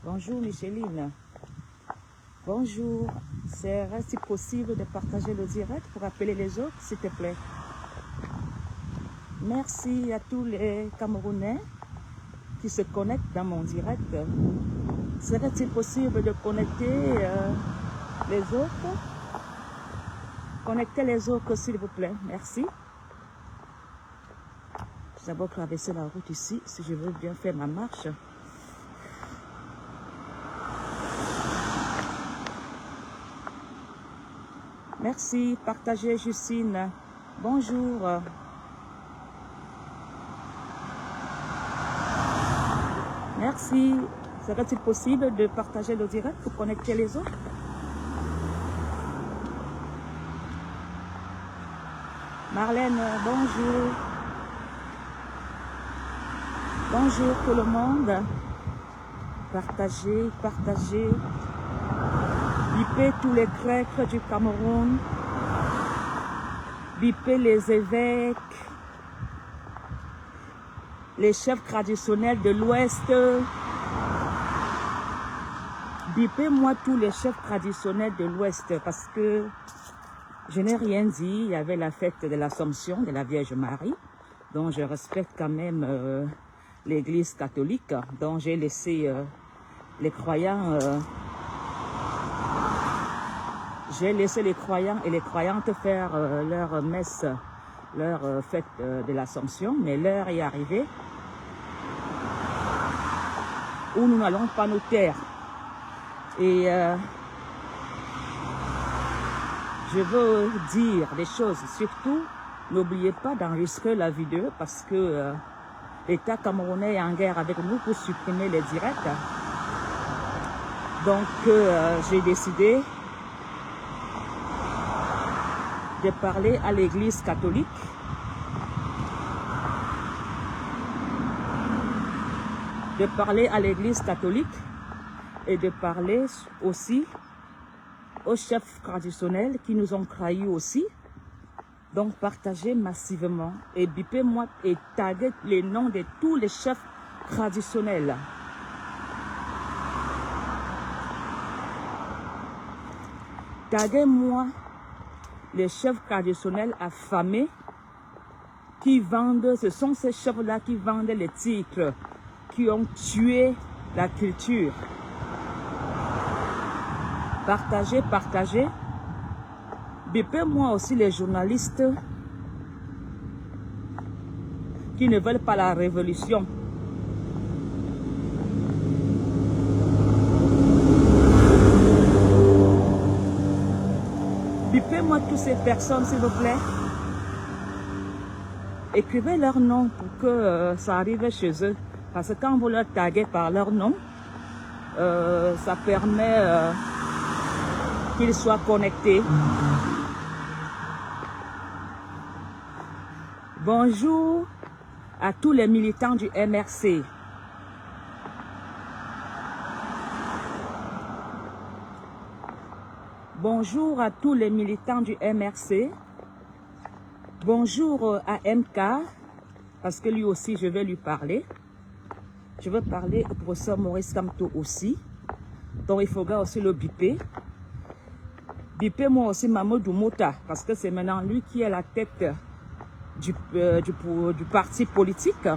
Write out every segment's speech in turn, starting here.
Bonjour Micheline. Bonjour. Serait-il possible de partager le direct pour appeler les autres, s'il te plaît? Merci à tous les Camerounais qui se connectent dans mon direct. Serait-il possible de connecter les autres? Connectez les autres, s'il vous plaît. Merci. Je vais d'abord traverser la route ici, si je veux bien faire ma marche. Merci. Partagez, Justine. Bonjour. Merci. Serait-il possible de partager le direct pour connecter les autres? Marlène, bonjour. Bonjour tout le monde. Partagez, partagez. Bipez tous les crèques du Cameroun. Bipez les évêques. Les chefs traditionnels de l'Ouest. Bipez-moi tous les chefs traditionnels de l'Ouest parce que je n'ai rien dit. Il y avait la fête de l'Assomption de la Vierge Marie, dont je respecte quand même l'Église catholique, dont j'ai laissé les croyants. J'ai laissé les croyants et les croyantes faire leur messe, leur fête de l'Assomption, mais l'heure est arrivée où nous n'allons pas nous taire. Et je veux dire des choses, surtout, n'oubliez pas d'enregistrer la vidéo parce que l'État camerounais est en guerre avec nous pour supprimer les directs. Donc, j'ai décidé de parler à l'Église catholique. De parler à l'Église catholique et de parler aussi aux chefs traditionnels qui nous ont trahis aussi. Donc, partagez massivement et bipez-moi et taguez les noms de tous les chefs traditionnels. Taguez-moi les chefs traditionnels affamés qui vendent, ce sont ces chefs-là qui vendent les titres, qui ont tué la culture. Partagez, partagez. Bipez-moi aussi les journalistes qui ne veulent pas la révolution. Bipez-moi toutes ces personnes, s'il vous plaît. Écrivez leur nom pour que ça arrive chez eux. Parce que quand vous leur taguez par leur nom, ça permet qu'ils soient connectés. Bonjour à tous les militants du MRC. Bonjour à tous les militants du MRC. Bonjour à MK, parce que lui aussi, je vais lui parler. Je veux parler au professeur Maurice Kamto aussi. Donc, il faudra aussi le biper. Bipez-moi aussi Mamadou Mota, parce que c'est maintenant lui qui est la tête du parti politique.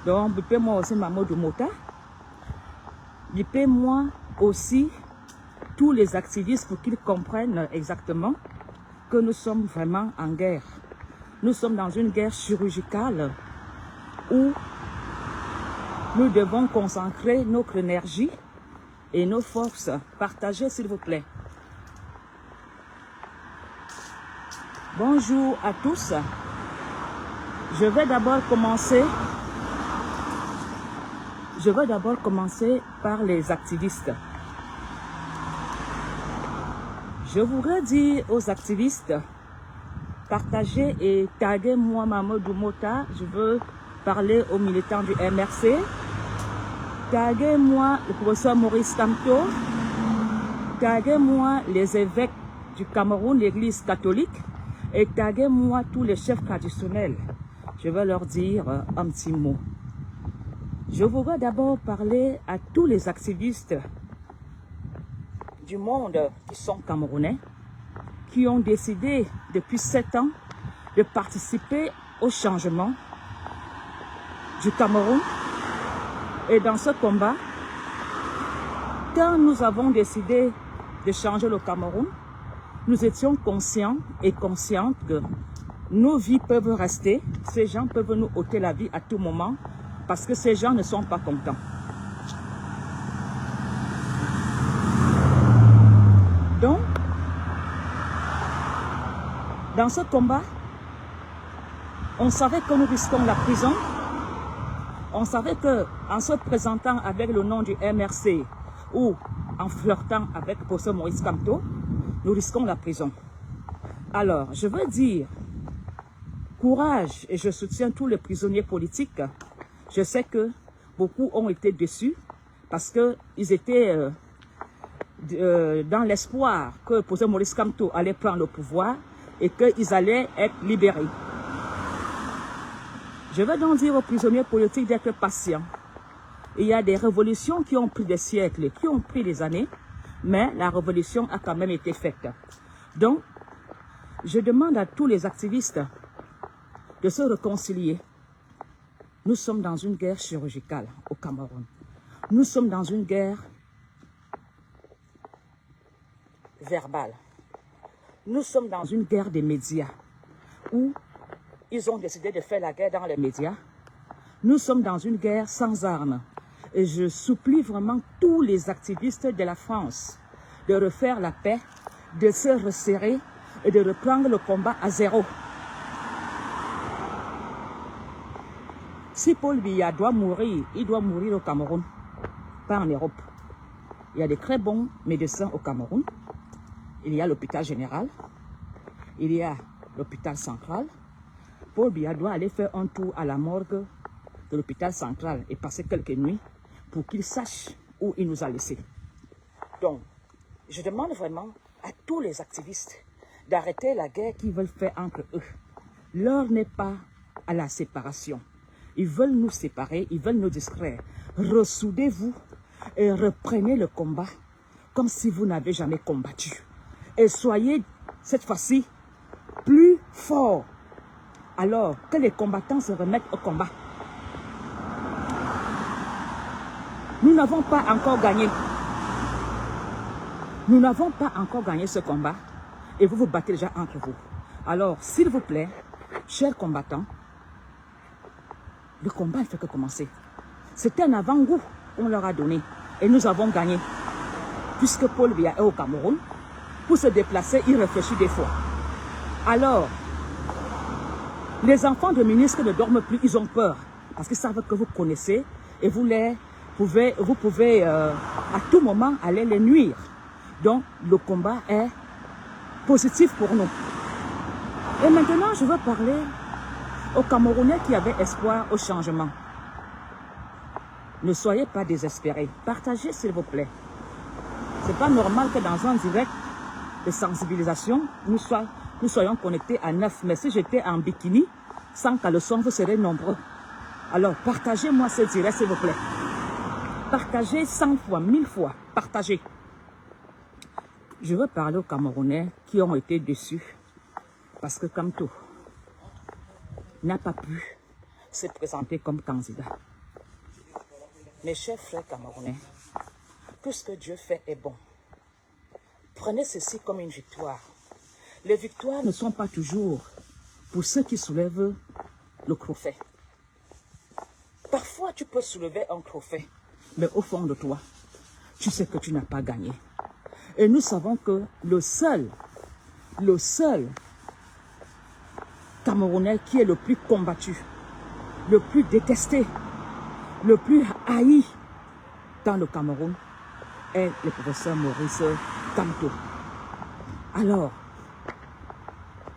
Donc, bipez-moi aussi Mamadou Mota. Bipez-moi aussi tous les activistes pour qu'ils comprennent exactement que nous sommes vraiment en guerre. Nous sommes dans une guerre chirurgicale où nous devons concentrer notre énergie et nos forces. Partagez, s'il vous plaît. Bonjour à tous. Je vais d'abord commencer par les activistes. Je voudrais dire aux activistes, partagez et taguez-moi Mamadou Mota. Je veux parler aux militants du MRC. Taguez-moi le professeur Maurice Kamto. Taguez-moi les évêques du Cameroun, l'Église catholique. Et taguez-moi tous les chefs traditionnels. je vais leur dire un petit mot. Je voudrais d'abord parler à tous les activistes du monde qui sont camerounais, qui ont décidé depuis 7 ans de participer au changement du Cameroun. Et dans ce combat, quand nous avons décidé de changer le Cameroun, nous étions conscients et conscientes que nos vies peuvent rester, ces gens peuvent nous ôter la vie à tout moment, parce que ces gens ne sont pas contents. Donc, dans ce combat, on savait que nous risquons la prison. On savait qu'en se présentant avec le nom du MRC ou en flirtant avec le professeur Maurice Kamto, nous risquons la prison. Alors, je veux dire, courage, et je soutiens tous les prisonniers politiques. Je sais que beaucoup ont été déçus parce qu'ils étaient dans l'espoir que le professeur Maurice Kamto allait prendre le pouvoir et qu'ils allaient être libérés. Je veux donc dire aux prisonniers politiques d'être patients. Il y a des révolutions qui ont pris des siècles, qui ont pris des années, mais la révolution a quand même été faite. Donc, je demande à tous les activistes de se réconcilier. Nous sommes dans une guerre chirurgicale au Cameroun. Nous sommes dans une guerre verbale. Nous sommes dans une guerre des médias où ils ont décidé de faire la guerre dans les médias. Nous sommes dans une guerre sans armes. Et je supplie vraiment tous les activistes de la France de refaire la paix, de se resserrer et de reprendre le combat à zéro. Si Paul Biya doit mourir, il doit mourir au Cameroun, pas en Europe. Il y a de très bons médecins au Cameroun. Il y a l'hôpital général, il y a l'hôpital central. Paul Biya doit aller faire un tour à la morgue de l'hôpital central et passer quelques nuits pour qu'il sache où il nous a laissés. Donc, je demande vraiment à tous les activistes d'arrêter la guerre qu'ils veulent faire entre eux. L'heure n'est pas à la séparation. Ils veulent nous séparer, ils veulent nous distraire. Ressoudez-vous et reprenez le combat comme si vous n'avez jamais combattu. Et soyez, cette fois-ci, plus forts. Alors que les combattants se remettent au combat. Nous n'avons pas encore gagné. Nous n'avons pas encore gagné ce combat et vous vous battez déjà entre vous. Alors, s'il vous plaît, chers combattants, le combat ne fait que commencer. C'est un avant-goût qu'on leur a donné et nous avons gagné. Puisque Paul Biya est au Cameroun, pour se déplacer, il réfléchit des fois. Alors, les enfants de ministres ne dorment plus, ils ont peur. Parce qu'ils savent que vous connaissez et vous pouvez à tout moment aller les nuire. Donc, le combat est positif pour nous. Et maintenant, je veux parler aux Camerounais qui avaient espoir au changement. Ne soyez pas désespérés. Partagez, s'il vous plaît. Ce n'est pas normal que dans un direct de sensibilisation, nous soyons connectés à 9. Mais si j'étais en bikini, sans caleçon, vous serez nombreux. Alors, partagez-moi ce direct, s'il vous plaît. Partagez 100 fois, 1000 fois. Partagez. Je veux parler aux Camerounais qui ont été déçus. Parce que Kamto n'a pas pu se présenter comme candidat. Mes chers frères camerounais, tout ce que Dieu fait est bon. Prenez ceci comme une victoire. Les victoires ne sont pas toujours pour ceux qui soulèvent le trophée. Parfois, tu peux soulever un trophée, mais au fond de toi, tu sais que tu n'as pas gagné. Et nous savons que le seul Camerounais qui est le plus combattu, le plus détesté, le plus haï dans le Cameroun est le professeur Maurice Kamto. Alors,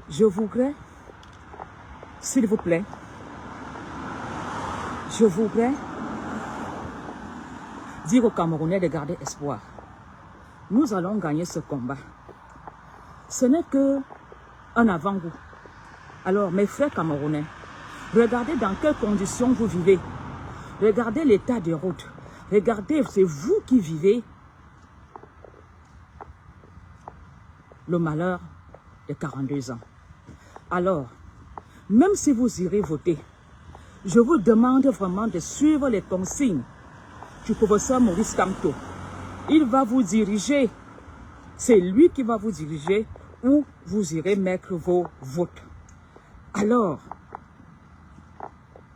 je voudrais, s'il vous plaît, je voudrais dire aux Camerounais de garder espoir. Nous allons gagner ce combat. Ce n'est qu'un avant-goût. Alors, mes frères camerounais, Regardez dans quelles conditions vous vivez. Regardez l'état des routes. Regardez, c'est vous qui vivez le malheur de 42 ans. Alors, même si vous irez voter, je vous demande vraiment de suivre les consignes du professeur Maurice Kamto. Il va vous diriger. C'est lui qui va vous diriger où vous irez mettre vos votes. Alors,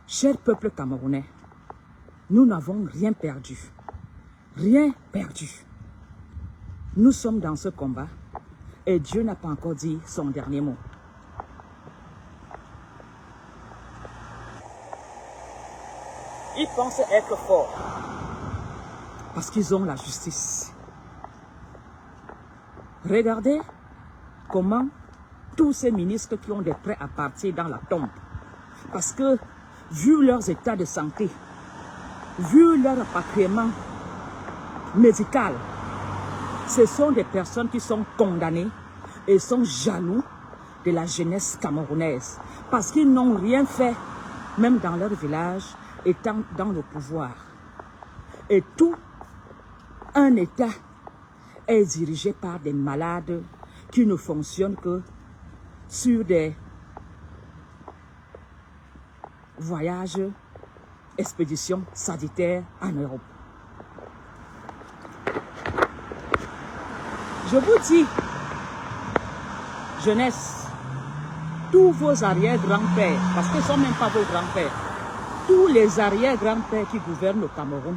cher peuple camerounais, nous n'avons rien perdu. Rien perdu. Nous sommes dans ce combat et Dieu n'a pas encore dit son dernier mot. Ils pensent être forts parce qu'ils ont la justice. Regardez comment tous ces ministres qui ont des prêts à partir dans la tombe, parce que vu leurs états de santé, vu leur rapatriement médical, ce sont des personnes qui sont condamnées et sont jaloux de la jeunesse camerounaise parce qu'ils n'ont rien fait, même dans leur village, étant dans le pouvoir. Et tout un État est dirigé par des malades qui ne fonctionnent que sur des voyages, expéditions sanitaires en Europe. Je vous dis, jeunesse, tous vos arrière-grands-pères, parce que ce ne sont même pas vos grands-pères, tous les arrière-grands-pères qui gouvernent le Cameroun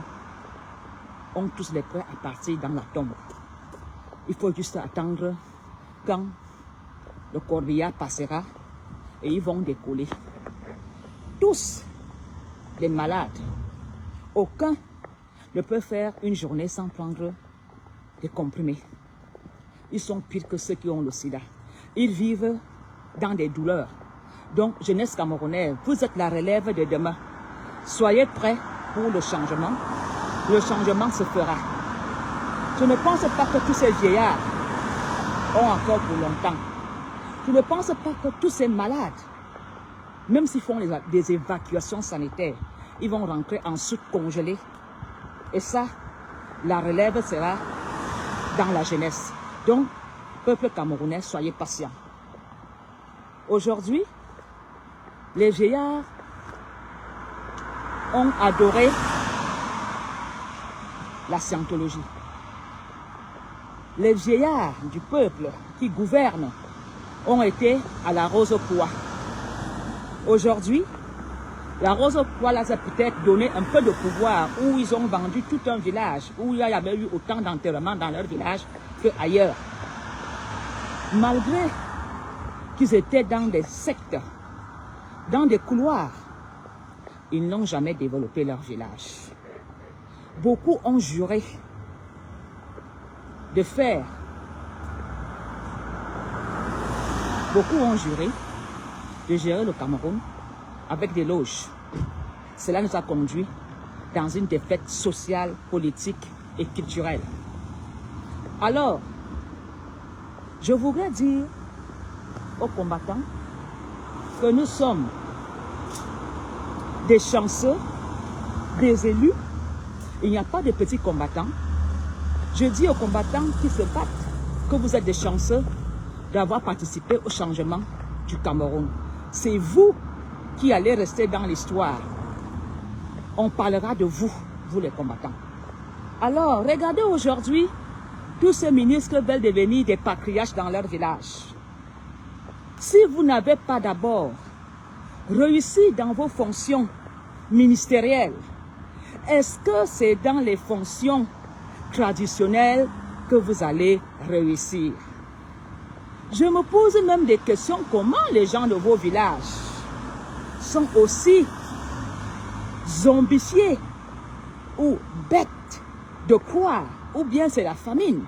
ont tous les prêts à partir dans la tombe. Il faut juste attendre quand le corbillard passera et ils vont décoller. Tous les malades, aucun ne peut faire une journée sans prendre des comprimés. Ils sont pires que ceux qui ont le sida. Ils vivent dans des douleurs. Donc, jeunesse camerounaise, vous êtes la relève de demain. Soyez prêts pour le changement. Le changement se fera. Je ne pense pas que tous ces vieillards ont encore pour longtemps. Je ne pense pas que tous ces malades, même s'ils font des évacuations sanitaires, ils vont rentrer en soute congelée. Et ça, la relève sera dans la jeunesse. Donc, peuple camerounais, soyez patients. Aujourd'hui, les vieillards ont adoré la scientologie. Les vieillards du peuple qui gouvernent ont été à la Rose-Croix. Aujourd'hui, la Rose-Croix les a peut-être donné un peu de pouvoir où ils ont vendu tout un village, où il y avait eu autant d'enterrements dans leur village qu'ailleurs. Malgré qu'ils étaient dans des sectes, dans des couloirs, ils n'ont jamais développé leur village. Beaucoup ont juré de faire. Beaucoup ont juré de gérer le Cameroun avec des loges. Cela nous a conduit dans une défaite sociale, politique et culturelle. Alors, je voudrais dire aux combattants que nous sommes des chanceux, des élus. Il n'y a pas de petits combattants. Je dis aux combattants qui se battent que vous êtes des chanceux d'avoir participé au changement du Cameroun. C'est vous qui allez rester dans l'histoire. On parlera de vous, vous les combattants. Alors, regardez aujourd'hui, tous ces ministres veulent devenir des patriarches dans leur village. Si vous n'avez pas d'abord réussi dans vos fonctions ministérielles, est-ce que c'est dans les fonctions traditionnelles que vous allez réussir? Je me pose même des questions, comment les gens de vos villages sont aussi zombifiés ou bêtes de croire, ou bien c'est la famine,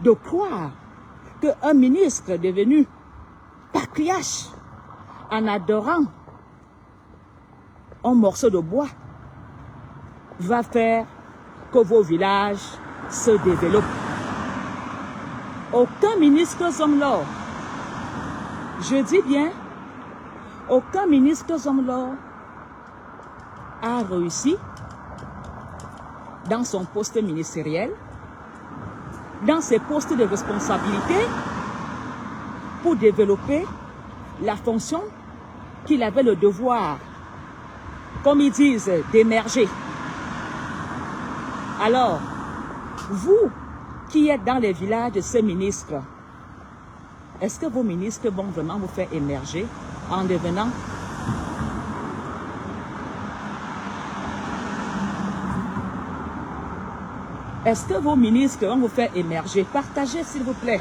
de croire qu'un ministre devenu patriarche en adorant un morceau de bois va faire que vos villages se développent. Aucun ministre sont là. Je dis bien, Aucun ministre Zomlor a réussi dans son poste ministériel, dans ses postes de responsabilité, pour développer la fonction qu'il avait le devoir, comme ils disent, d'émerger. Alors, vous qui êtes dans les villages de ces ministres, est-ce que vos ministres vont vraiment vous faire émerger en devenant Est-ce que vos ministres vont vous faire émerger? Partagez, s'il vous plaît.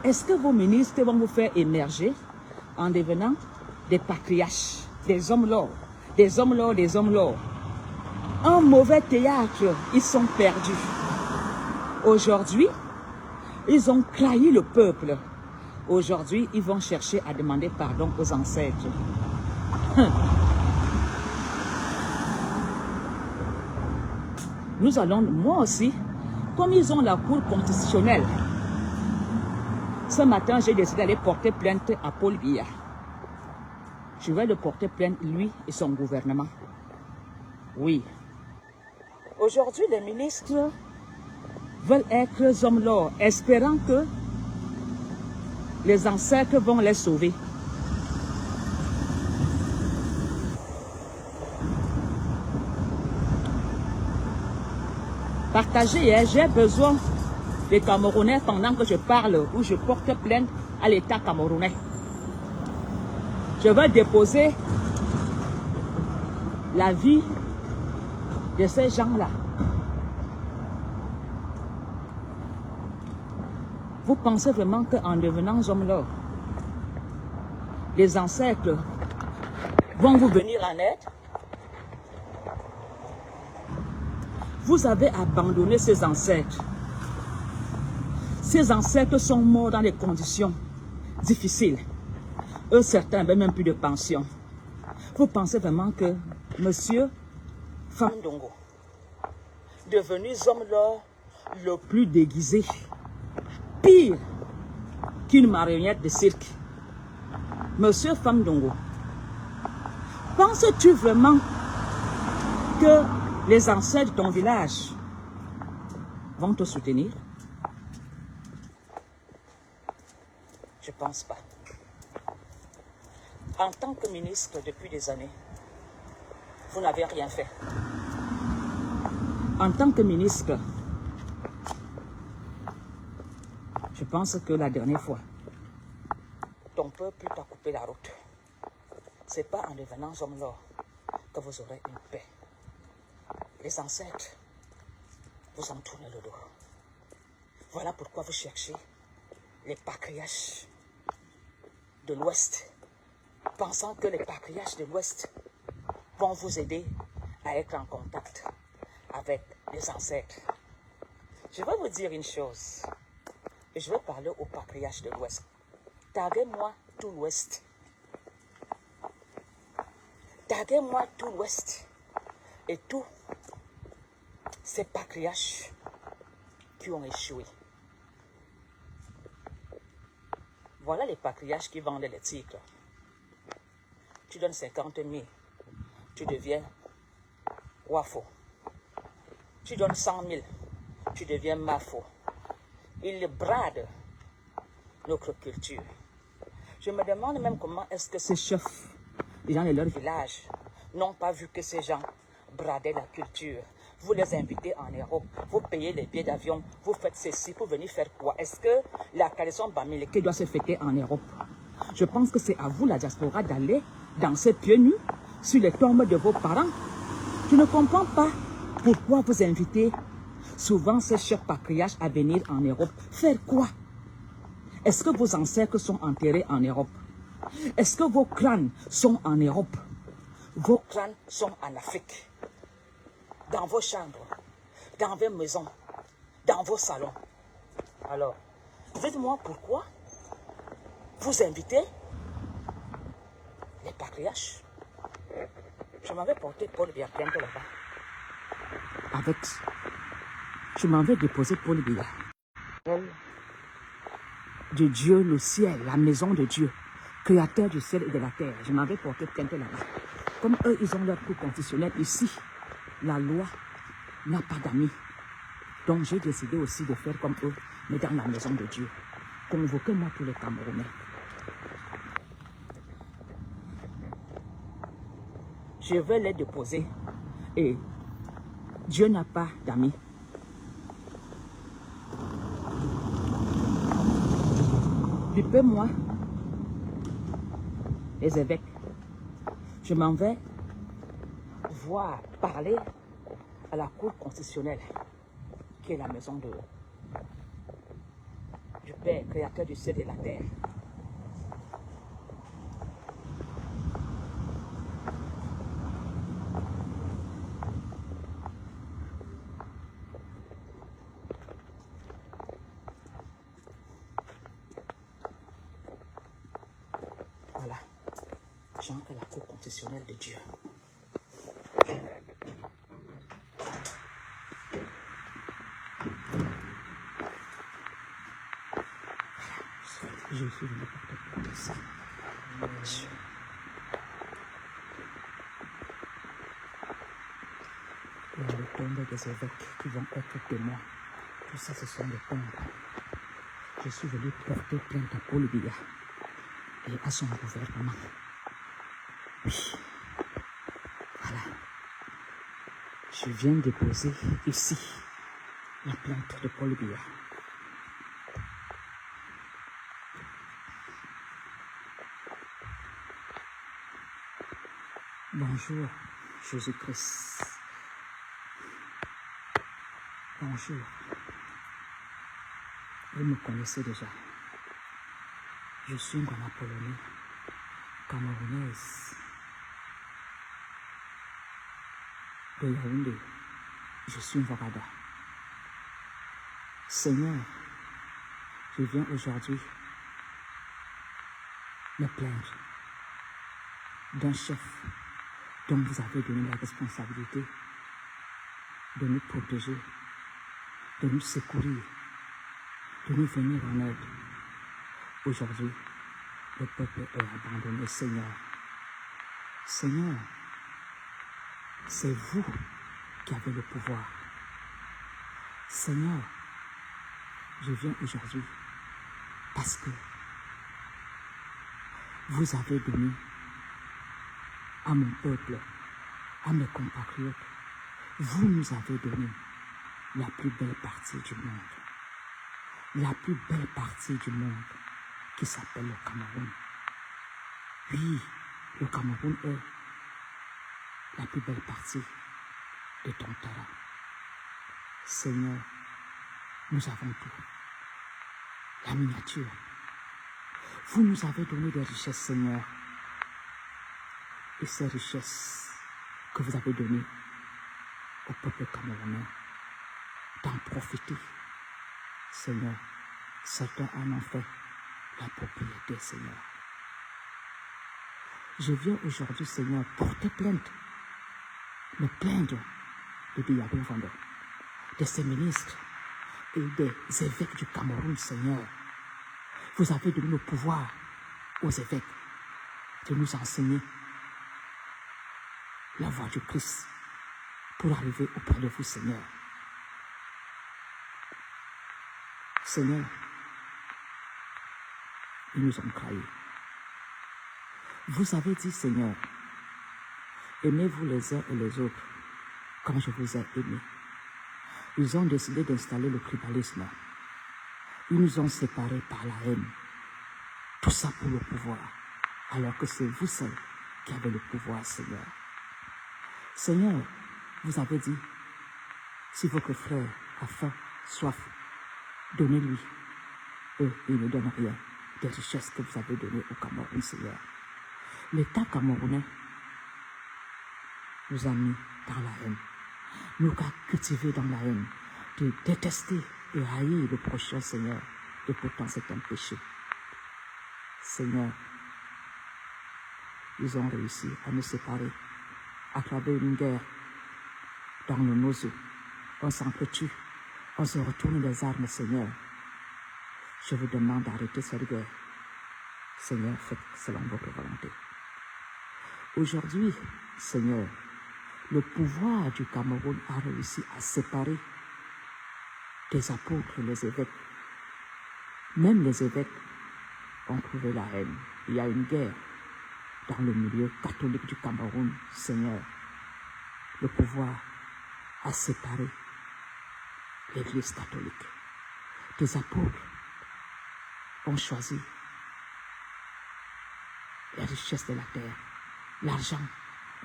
Est-ce que vos ministres vont vous faire émerger en devenant des patriarches, des hommes lourds, des hommes lourds, des hommes lourds? Un mauvais théâtre, ils sont perdus. Aujourd'hui, ils ont trahi le peuple. Aujourd'hui, ils vont chercher à demander pardon aux ancêtres. Nous allons, moi aussi, comme ils ont la Cour constitutionnelle, ce matin, j'ai décidé d'aller porter plainte à Paul Biya. Je vais le porter plainte, lui et son gouvernement. Oui. Aujourd'hui, les ministres veulent être hommes lourds, espérant que les ancêtres vont les sauver. Partagez, hein, j'ai besoin des Camerounais pendant que je parle ou je porte plainte à l'État camerounais. Je vais déposer la vie de ces gens-là. Vous pensez vraiment qu'en devenant homme-là, les ancêtres vont vous venir en aide? Vous avez abandonné ces ancêtres. Ces ancêtres sont morts dans des conditions difficiles. Eux, certains n'avaient même plus de pension. Vous pensez vraiment que Monsieur Famdongo, devenu homme l'or le plus déguisé, pire qu'une marionnette de cirque, Monsieur Famdongo, penses-tu vraiment que les ancêtres de ton village vont te soutenir? Je ne pense pas. En tant que ministre depuis des années, vous n'avez rien fait. En tant que ministre, je pense que la dernière fois, ton peuple t'a coupé la route. Ce n'est pas en devenant homme l'or que vous aurez une paix. Les ancêtres vous ont tourné le dos. Voilà pourquoi vous cherchez les patriarches de l'Ouest, pensant que les patriarches de l'Ouest vont vous aider à être en contact avec les ancêtres. Je vais vous dire une chose, et je vais parler aux patriarches de l'Ouest. Taguez-moi tout l'Ouest. Taguez-moi tout l'Ouest et tous ces patriarches qui ont échoué. Voilà les patriarches qui vendent les tigres. Tu donnes 50 000, tu deviens Wafo. Tu donnes 100 000, tu deviens Mafo. Ils bradent notre culture. Je me demande même comment est-ce que ces chefs, les gens de leur village, n'ont pas vu que ces gens bradaient la culture. Vous les invitez en Europe, vous payez les billets d'avion, vous faites ceci pour venir faire quoi? Est-ce que la tradition Bamileke doit se fêter en Europe? Je pense que c'est à vous, la diaspora, d'aller danser pieds nus sur les tombes de vos parents. Je ne comprends pas pourquoi vous invitez souvent ces chefs patriarches à venir en Europe. Faire quoi? Est-ce que vos ancêtres sont enterrés en Europe? Est-ce que vos crânes sont en Europe? Vos crânes sont en Afrique. Dans vos chambres, dans vos maisons, dans vos salons. Alors, dites-moi pourquoi vous invitez les patriarches. Je m'en vais porter Paul Biya bientôt là-bas. Je m'en vais déposer Paul Biya. de Dieu, le ciel, la maison de Dieu, créateur du ciel et de la terre. Je m'en vais porter plainte là-bas. Comme eux, ils ont leur cours constitutionnel ici, la loi n'a pas d'amis. Donc j'ai décidé aussi de faire comme eux, mais dans la maison de Dieu. Convoquez-moi tous les Camerounais. Je vais les déposer. Et Dieu n'a pas d'amis. Dupez-moi les évêques. Je m'en vais voir parler à la Cour constitutionnelle, qui est la maison du Père, créateur du ciel et de la terre. Voilà, j'entre à la Cour constitutionnelle de Dieu. Je suis venu porter plainte ici. Il y a le tombe des évêques qui vont être témoins. Tout ça, ce sont des tombes. Je suis venu porter plainte à Paul Biya et à son gouvernement. Oui. Voilà. Je viens déposer ici la plainte de Paul Biya. Bonjour, Jésus-Christ. Bonjour. Vous me connaissez déjà. Je suis une Ghana polonais, camerounaise. De Yaoundé, je suis une Vorada. Seigneur, je viens aujourd'hui me plaindre d'un chef dont vous avez donné la responsabilité de nous protéger, de nous secourir, de nous venir en aide. Aujourd'hui, le peuple est abandonné, Seigneur. Seigneur, c'est vous qui avez le pouvoir. Seigneur, je viens aujourd'hui parce que vous avez donné à mon peuple, à mes compatriotes, vous nous avez donné la plus belle partie du monde. La plus belle partie du monde qui s'appelle le Cameroun. Oui, le Cameroun est la plus belle partie de ton terrain. Seigneur, nous avons tout. La miniature. Vous nous avez donné des richesses, Seigneur. Et ces richesses que vous avez données au peuple camerounais, d'en profiter. Seigneur, certains en ont fait la propriété, Seigneur. Je viens aujourd'hui, Seigneur, porter plainte, me plaindre de Biyaou Vando, de ses ministres et des évêques du Cameroun, Seigneur. Vous avez donné le pouvoir aux évêques de nous enseigner la voie du Christ pour arriver auprès de vous, Seigneur. Seigneur, ils nous ont trahis. Vous avez dit, Seigneur, aimez-vous les uns et les autres comme je vous ai aimés. Ils ont décidé d'installer le tribalisme. Ils nous ont séparés par la haine. Tout ça pour le pouvoir, alors que c'est vous seul qui avez le pouvoir, Seigneur. Seigneur, vous avez dit, si votre frère a faim, soif, donnez-lui. Eux, ils ne donnent rien des richesses que vous avez données au Cameroun, Seigneur. L'État camerounais nous a mis dans la haine, nous a cultivés dans la haine, de détester et haïr le prochain, Seigneur. Et pourtant, c'est un péché. Seigneur, ils ont réussi à nous séparer à travers une guerre dans nos nausées. On s'entretue, on se retourne les armes, Seigneur. Je vous demande d'arrêter cette guerre. Seigneur, faites selon votre volonté. Aujourd'hui, Seigneur, le pouvoir du Cameroun a réussi à séparer des apôtres et les évêques. Même les évêques ont trouvé la haine. Il y a une guerre dans le milieu catholique du Cameroun, Seigneur. Le pouvoir a séparé l'Église catholique. Des apôtres ont choisi les richesses de la terre, l'argent,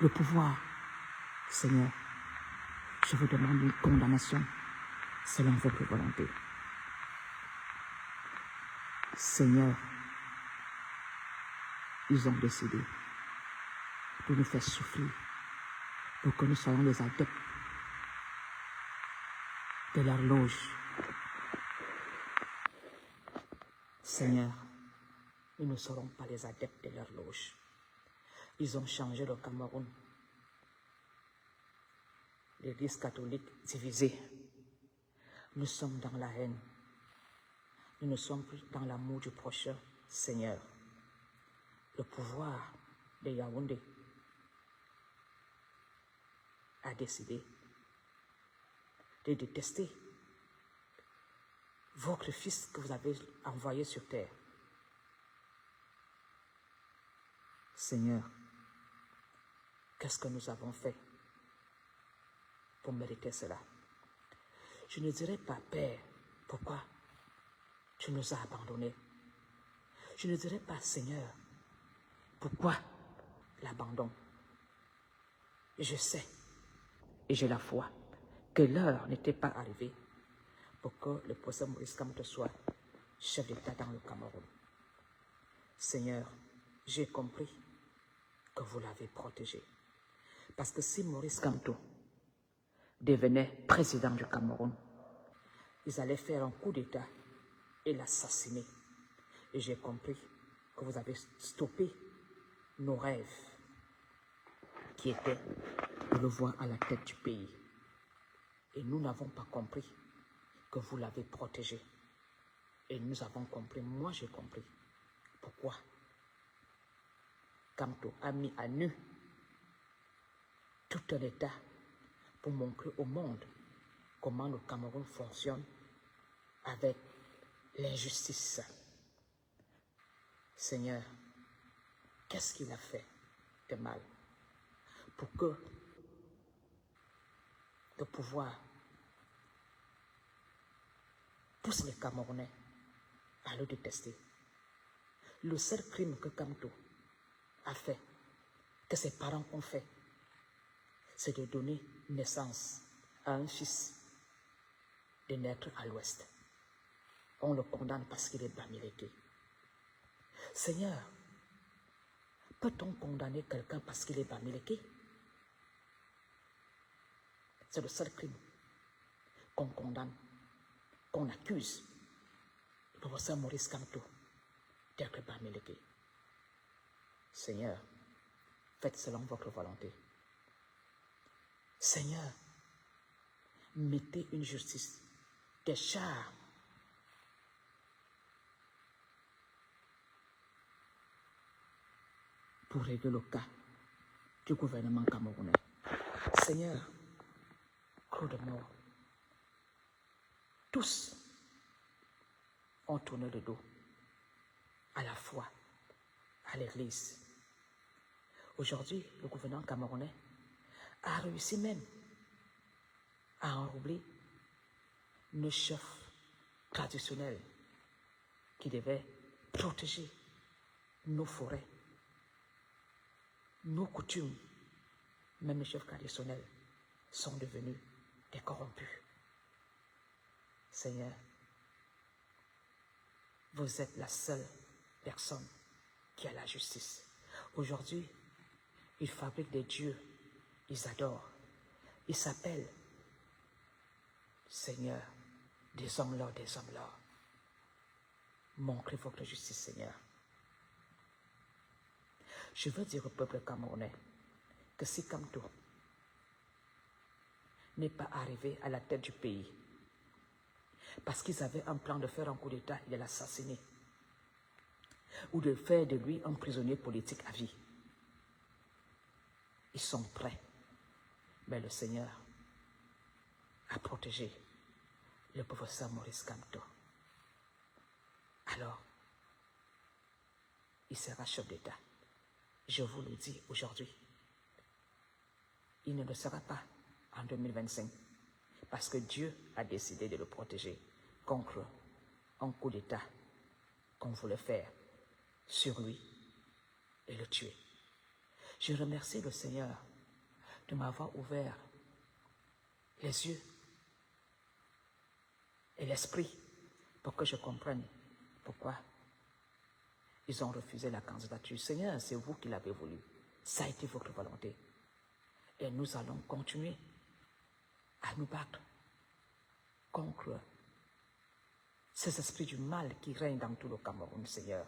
le pouvoir. Seigneur, je vous demande une condamnation selon votre volonté. Seigneur, ils ont décidé de nous faire souffrir pour que nous soyons les adeptes de leur loge. Seigneur, nous ne serons pas les adeptes de leur loge. Ils ont changé le Cameroun. L'Église catholique divisée. Nous sommes dans la haine. Nous ne sommes plus dans l'amour du prochain, Seigneur. Le pouvoir de Yaoundé a décidé de détester votre Fils que vous avez envoyé sur terre. Seigneur, qu'est-ce que nous avons fait pour mériter cela? Je ne dirais pas, Père, pourquoi tu nous as abandonnés. Je ne dirais pas, Seigneur, pourquoi l'abandon. Je sais et j'ai la foi que l'heure n'était pas arrivée pour que le professeur Maurice Kamto soit chef d'État dans le Cameroun. Seigneur, j'ai compris que vous l'avez protégé. Parce que si Maurice Kamto devenait président du Cameroun, ils allaient faire un coup d'État et l'assassiner. Et j'ai compris que vous avez stoppé nos rêves qui étaient de le voir à la tête du pays. Et nous n'avons pas compris que vous l'avez protégé. Et nous avons compris, moi j'ai compris, pourquoi Kamto a mis à nu tout un État pour montrer au monde comment le Cameroun fonctionne avec l'injustice. Seigneur, qu'est-ce qu'il a fait de mal pour que le pouvoir pousse les Camerounais à le détester? Le seul crime que Kamto a fait, que ses parents ont fait, c'est de donner naissance à un fils de naître à l'ouest. On le condamne parce qu'il est bamiléké. Seigneur, peut-on condamner quelqu'un parce qu'il est bamiléké? C'est le seul crime qu'on condamne, qu'on accuse le professeur Maurice Kamto d'être bamiléké. Seigneur, faites selon votre volonté. Seigneur, mettez une justice, des chars pour régler le cas du gouvernement camerounais. Seigneur, trop de morts. Tous ont tourné le dos à la foi, à l'Église. Aujourd'hui, le gouvernement camerounais a réussi même à enrôler nos chefs traditionnels qui devaient protéger nos forêts, nos coutumes. Même les chefs traditionnels sont devenus des corrompus. Seigneur, vous êtes la seule personne qui a la justice. Aujourd'hui, ils fabriquent des dieux, ils adorent. Ils s'appellent, Seigneur, des hommes-là, des hommes-là. Montrez votre justice, Seigneur. Je veux dire au peuple camerounais que si Kamto n'est pas arrivé à la tête du pays, Parce qu'ils avaient un plan de faire un coup d'État et de l'assassiner. Ou de faire de lui un prisonnier politique à vie. Ils sont prêts. Mais le Seigneur a protégé le professeur Maurice Kamto. Alors, il sera chef d'État. Je vous le dis aujourd'hui. Il ne le sera pas en 2025 parce que Dieu a décidé de le protéger contre un coup d'État qu'on voulait faire sur lui et le tuer. Je remercie le Seigneur de m'avoir ouvert les yeux et l'esprit pour que je comprenne pourquoi ils ont refusé la candidature. Seigneur, c'est vous qui l'avez voulu. Ça a été votre volonté. Et nous allons continuer à nous battre contre ces esprits du mal qui règnent dans tout le Cameroun, Seigneur.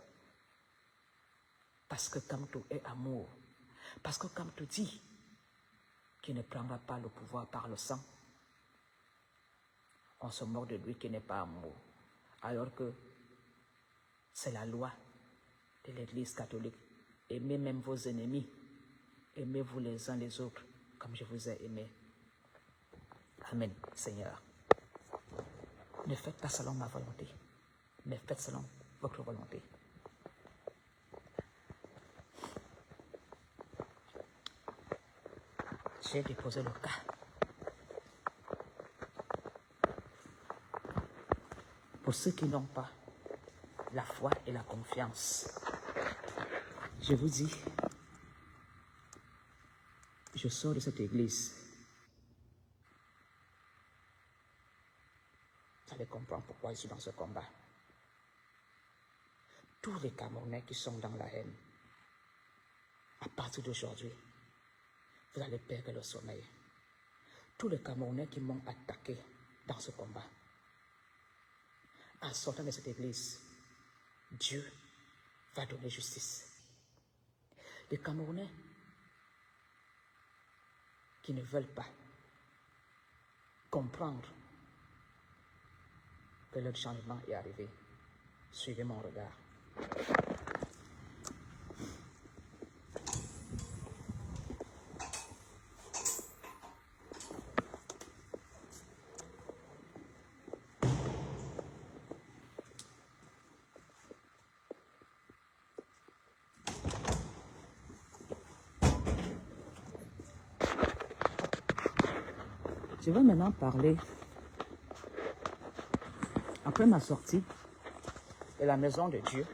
Parce que Kamto est amour. Parce que Kamto dit qu'il ne prendra pas le pouvoir par le sang. On se moque de lui qui n'est pas amour. Alors que c'est la loi de l'Église catholique. Aimez même vos ennemis. Aimez-vous les uns les autres comme je vous ai aimé. Amen, Seigneur. Ne faites pas selon ma volonté, mais faites selon votre volonté. J'ai déposé le cas. Pour ceux qui n'ont pas la foi et la confiance, je vous dis, je sors de cette église. Vous allez comprendre pourquoi je suis dans ce combat. Tous les Camerounais qui sont dans la haine, à partir d'aujourd'hui, vous allez perdre le sommeil. Tous les Camerounais qui m'ont attaqué dans ce combat, en sortant de cette église, Dieu va donner justice. Les Camerounais qui ne veulent pas comprendre que leur changement est arrivé, suivez mon regard. Je vais maintenant parler, après ma sortie de la maison de Dieu,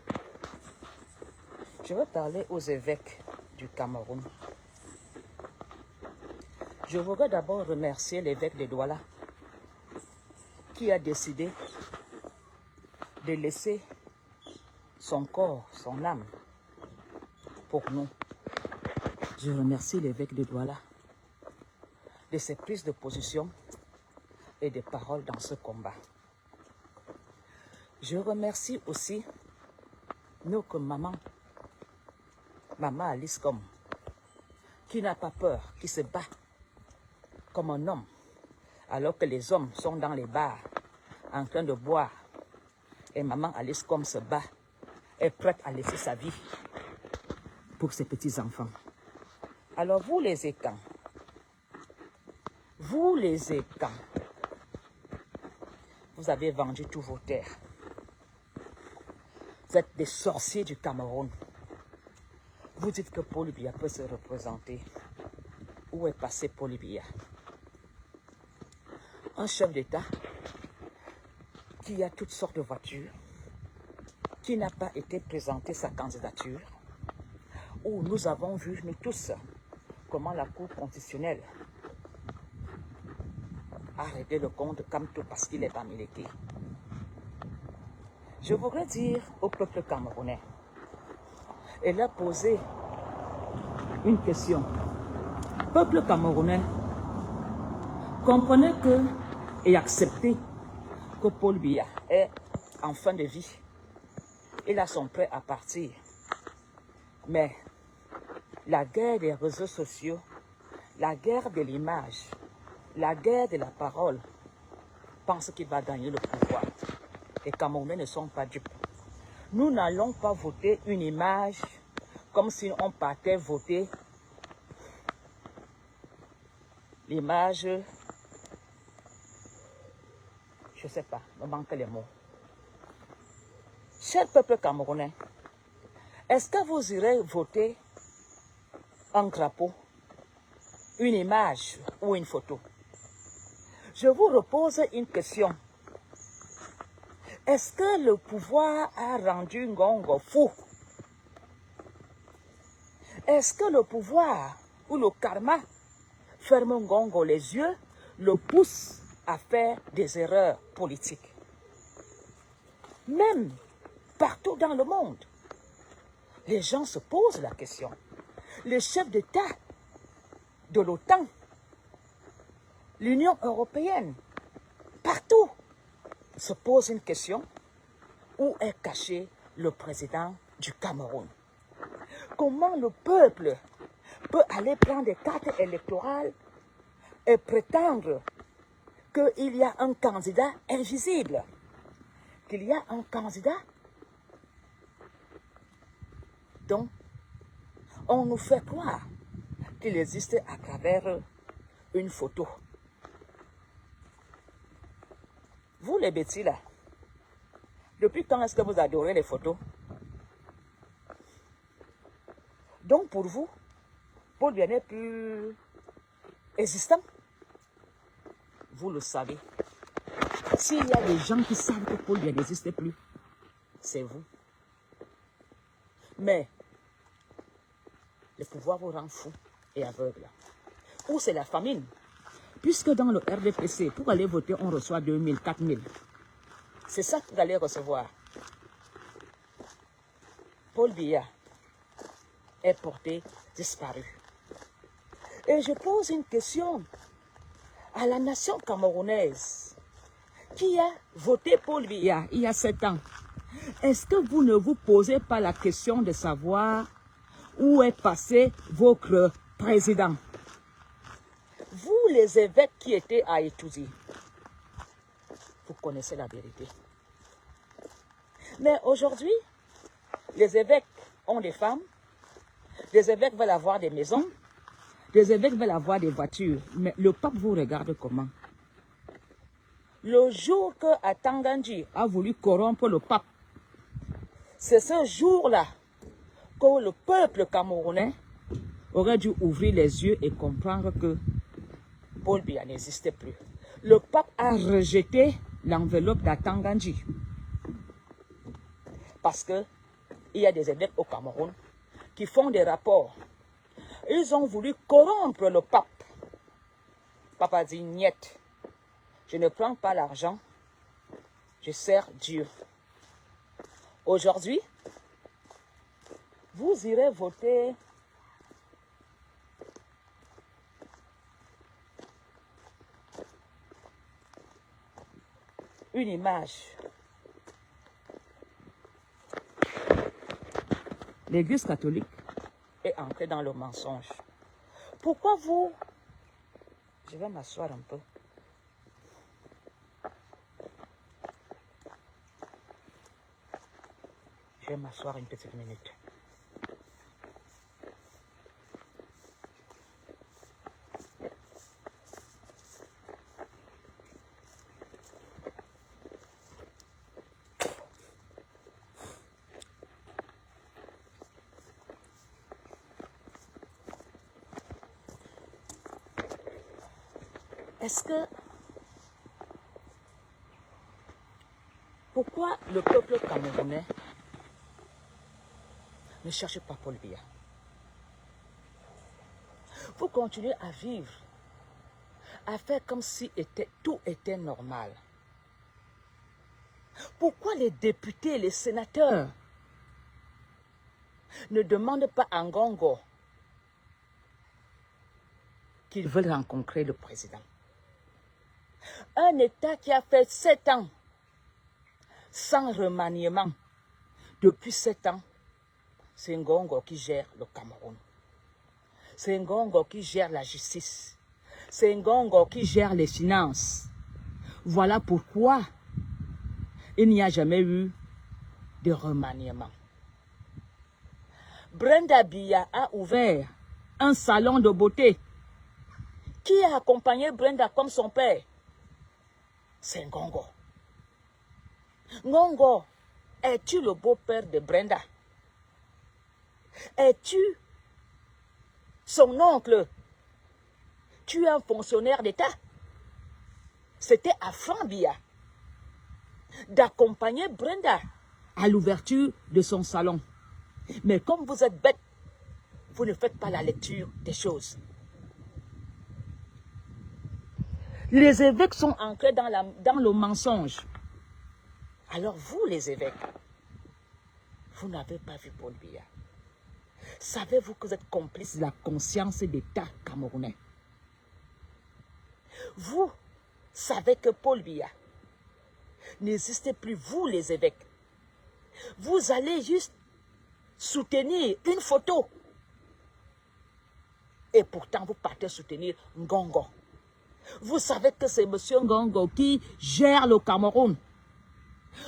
je vais parler aux évêques du Cameroun. Je voudrais d'abord remercier l'évêque de Douala qui a décidé de laisser son corps, son âme pour nous. Je remercie l'évêque de Douala de ses prises de position et de paroles dans ce combat. Je remercie aussi notre maman Alice Com, qui n'a pas peur, qui se bat comme un homme, alors que les hommes sont dans les bars en train de boire. Et maman Alice Com se bat, est prête à laisser sa vie pour ses petits-enfants. Alors vous les écans, vous avez vendu tous vos terres. Vous êtes des sorciers du Cameroun. Vous dites que Paul Biya peut se représenter. Où est passé Paul Biya? Un chef d'État qui a toutes sortes de voitures, qui n'a pas été présenté sa candidature, où nous avons vu, nous tous, comment la Cour constitutionnelle a réglé le compte de Kamto parce qu'il est américain. Je voudrais dire au peuple camerounais, et leur poser une question. Peuple camerounais, comprenez que et acceptez que Paul Biya est en fin de vie. Il a son prêt à partir. Mais la guerre des réseaux sociaux, la guerre de l'image, la guerre de la parole, pense qu'il va gagner le pouvoir. Les Camerounais ne sont pas dupes. Nous n'allons pas voter une image comme si on partait voter l'image, je ne sais pas, me manquent les mots. Cher peuple camerounais, est-ce que vous irez voter un drapeau, une image ou une photo? Je vous repose une question. Est-ce que le pouvoir a rendu Ngongo fou? Est-ce que le pouvoir ou le karma ferme Ngongo les yeux, le pousse à faire des erreurs politiques? Même partout dans le monde, les gens se posent la question. Les chefs d'État de l'OTAN, l'Union européenne, partout, se posent une question. Où est caché le président du Cameroun? Comment le peuple peut aller prendre des cartes électorales et prétendre qu'il y a un candidat invisible, qu'il y a un candidat dont on nous fait croire qu'il existe à travers une photo. Vous les bêtis là, depuis quand est-ce que vous adorez les photos? Donc pour vous, Paul Biya n'est plus existant. Vous le savez. S'il y a des gens qui savent que Paul Biya n'existe plus, c'est vous. Mais le pouvoir vous rend fou et aveugle. Ou c'est la famine. Puisque dans le RDPC, pour aller voter, on reçoit 2000, 4000. C'est ça que vous allez recevoir. Paul Biya est porté disparu. Et je pose une question à la nation camerounaise qui a voté Paul Biya il y a 7 ans. Est-ce que vous ne vous posez pas la question de savoir où est passé votre président? Vous, les évêques qui étaient à Étouzi, vous connaissez la vérité. Mais aujourd'hui, les évêques ont des femmes, les évêques veulent avoir des maisons, les évêques veulent avoir des voitures. Mais le pape vous regarde comment? Le jour que Atangandji a voulu corrompre le pape, c'est ce jour-là que le peuple camerounais aurait dû ouvrir les yeux et comprendre que Paul Biya n'existait plus. Le pape a rejeté l'enveloppe d'Atangandji. Parce qu'il y a des évêques au Cameroun qui font des rapports. Ils ont voulu corrompre le pape. Le pape a dit, niet, je ne prends pas l'argent, je sers Dieu. Aujourd'hui, vous irez voter une image. L'Église catholique est entrée dans le mensonge. Pourquoi vous... Je vais m'asseoir un peu. Je vais m'asseoir une petite minute. Est-ce que... Pourquoi le peuple camerounais ne cherche pas Paul Biya? Vous continuez à vivre, à faire comme si tout était normal. Pourquoi les députés, les sénateurs ne demandent pas à Ngongo qu'ils veulent rencontrer le président? Un État qui a fait 7 ans sans remaniement. Depuis 7 ans, c'est Ngongo qui gère le Cameroun. C'est Ngongo qui gère la justice. C'est Ngongo qui gère les finances. Voilà pourquoi il n'y a jamais eu de remaniement. Brenda Biya a ouvert un salon de beauté. Qui a accompagné Brenda comme son père? C'est Ngongo. Ngongo, es-tu le beau-père de Brenda? Es-tu son oncle? Tu es un fonctionnaire d'État. C'était à Franck Biya d'accompagner Brenda à l'ouverture de son salon. Mais comme vous êtes bête, vous ne faites pas la lecture des choses. Les évêques sont ancrés dans le mensonge. Alors vous, les évêques, vous n'avez pas vu Paul Biya. Savez-vous que vous êtes complices de la conscience d'État camerounais? Vous savez que Paul Biya n'existe plus, vous les évêques. Vous allez juste soutenir une photo. Et pourtant, vous partez soutenir Ngongo. Vous savez que c'est M. Ngongo qui gère le Cameroun.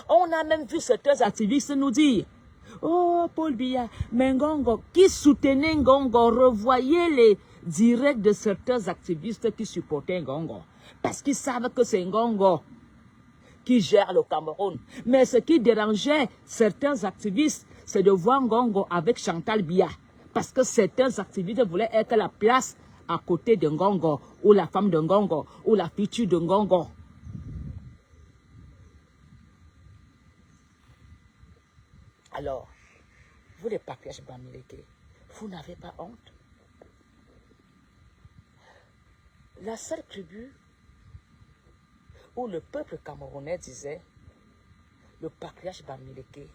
On a même vu certains activistes nous dire, oh, Paul Biya, mais Ngongo, qui soutenait Ngongo, revoyez les directs de certains activistes qui supportaient Ngongo. Parce qu'ils savent que c'est Ngongo qui gère le Cameroun. Mais ce qui dérangeait certains activistes, c'est de voir Ngongo avec Chantal Biya. Parce que certains activistes voulaient être à la place à côté de Ngongo, ou la femme de Ngongo, ou la future de Ngongo. Alors, vous les patriarches Bamileke, vous n'avez pas honte? La seule tribu où le peuple camerounais disait, le patriarche Bamileke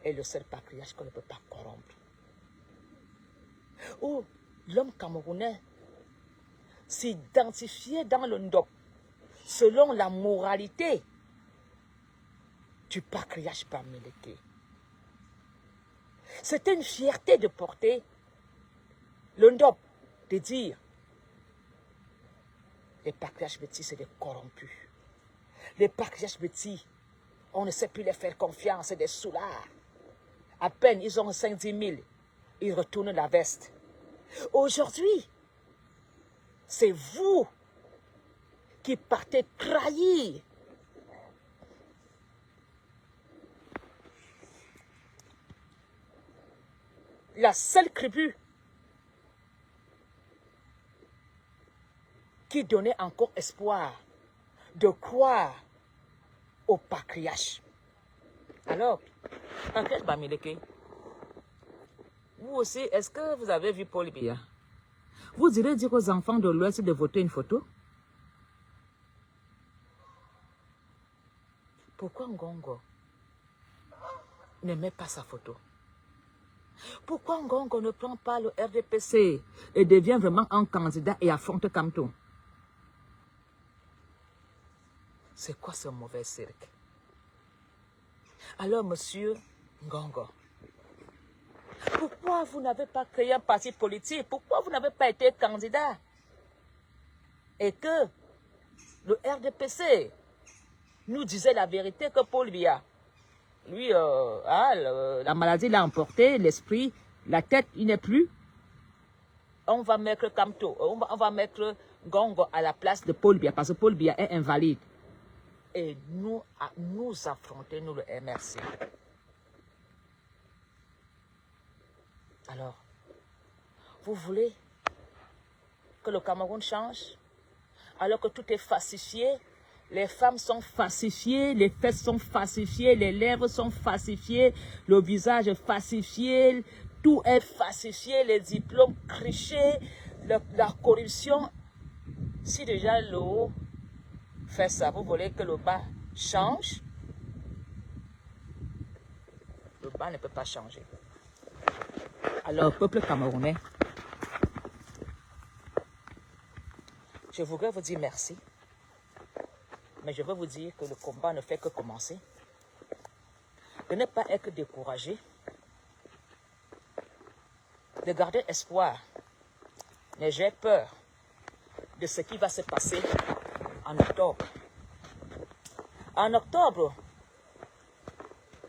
est le seul patriarche qu'on ne peut pas corrompre. Où l'homme camerounais s'identifiait dans le Ndop selon la moralité du patriarche Bamileke. C'était une fierté de porter le Ndop, de dire les patriarches Bétis, c'est des corrompus. Les patriarches Bétis, on ne sait plus les faire confiance, c'est des soulards. À peine ils ont 5-10 000, ils retournent la veste. Aujourd'hui, c'est vous qui partez trahir la seule tribu qui donnait encore espoir de croire au patriarche. Alors, patriarche Bamileke, vous aussi, est-ce que vous avez vu Paul Biya? Vous irez dire aux enfants de l'Ouest de voter une photo? Pourquoi Ngongo ne met pas sa photo? Pourquoi Ngongo ne prend pas le RDPC et devient vraiment un candidat et affronte Kamto? C'est quoi ce mauvais cirque? Alors, monsieur Ngongo, pourquoi vous n'avez pas créé un parti politique? Pourquoi vous n'avez pas été candidat? Et que le RDPC nous disait la vérité que Paul Biya, lui, la maladie l'a emporté, l'esprit, la tête, il n'est plus. On va mettre Kamto, on va mettre Ngongo à la place de Paul Biya parce que Paul Biya est invalide. Et nous affronter, nous le MRC. Alors, vous voulez que le Cameroun change? Alors que tout est falsifié, les femmes sont falsifiées, les fesses sont falsifiées, les lèvres sont falsifiées, le visage est falsifié, tout est falsifié, les diplômes trichés, la corruption. Si déjà le haut fait ça, vous voulez que le bas change? Le bas ne peut pas changer. Alors, peuple camerounais, je voudrais vous dire merci, mais je veux vous dire que le combat ne fait que commencer. De ne pas être découragé, de garder espoir. Mais j'ai peur de ce qui va se passer en octobre. En octobre,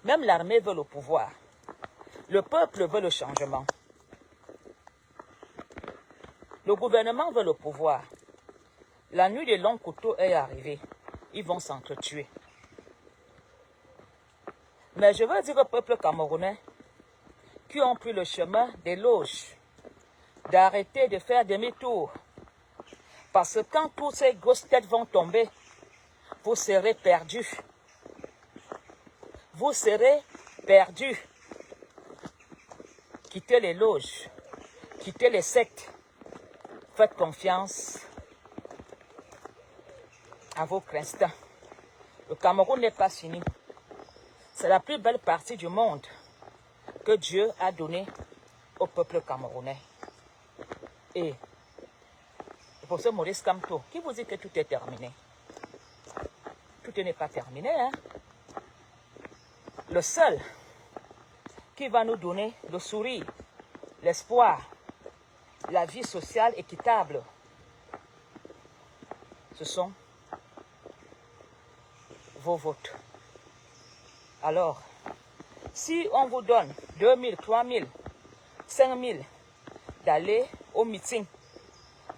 Même l'armée veut le pouvoir. Le peuple veut le changement. Le gouvernement veut le pouvoir. La nuit des longs couteaux est arrivée. Ils vont s'entretuer. Mais je veux dire au peuple camerounais qui ont pris le chemin des loges, d'arrêter de faire demi-tour. Parce que quand toutes ces grosses têtes vont tomber, vous serez perdus. Vous serez perdus. Quittez les loges, quittez les sectes. Faites confiance à votre instinct. Le Cameroun n'est pas fini. C'est la plus belle partie du monde que Dieu a donnée au peuple camerounais. Et le professeur Maurice Kamto, qui vous dit que tout est terminé? Tout n'est pas terminé, hein? Le seul qui va nous donner le sourire, l'espoir, la vie sociale équitable, ce sont vos votes. Alors, si on vous donne 2 000, 3 000, 5 000 d'aller au meeting,